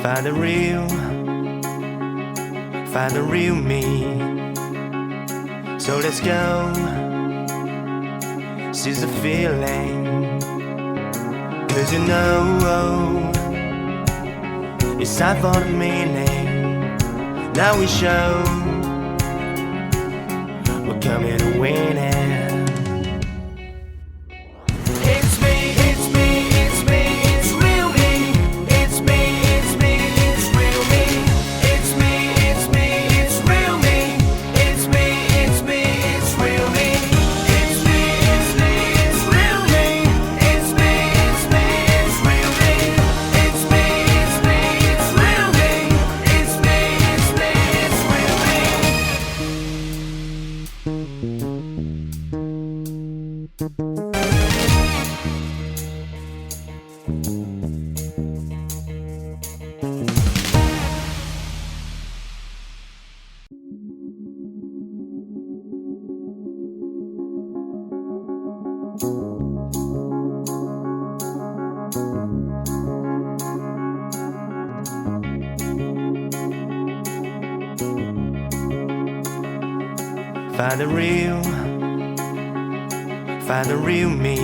Find the real me. So let's go, seize the feeling. 'Cause you know it's time for the meaning. Now we show we're coming to win it. Find the real me.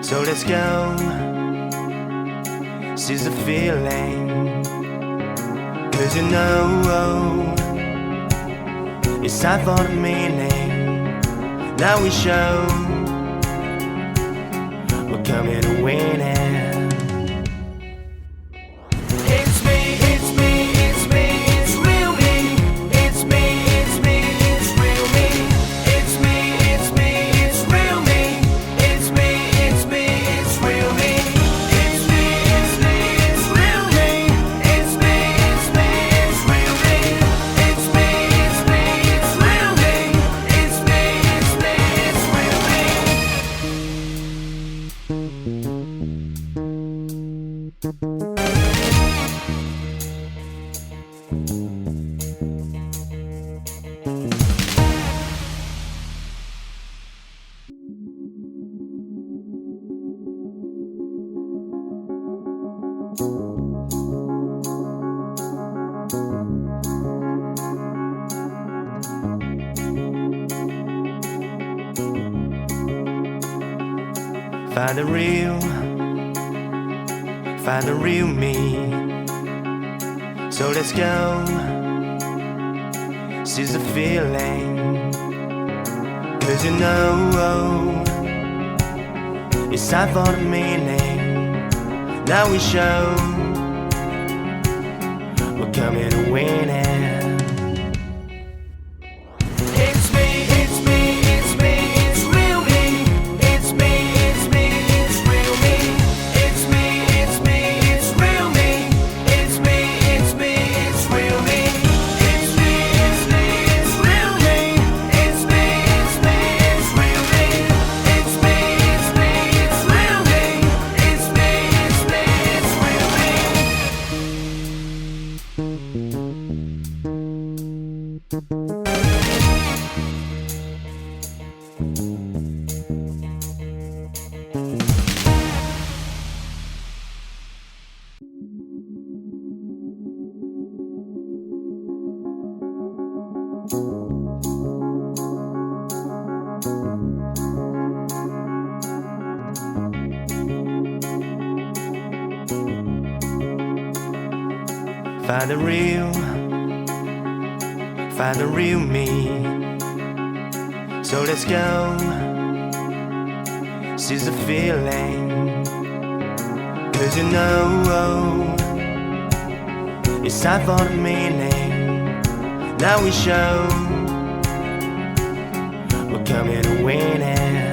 So let's go, seize the feeling. 'Cause you know it's time for the meaning. Now we show we're coming to win it. Find the real me. So let's go, seize the feeling. 'Cause you know it's time for the meaning. Now we show we're coming to win it. Find the real me. So let's go, seize the feeling. 'Cause you know it's time for the meaning. Now we show we're coming to win it.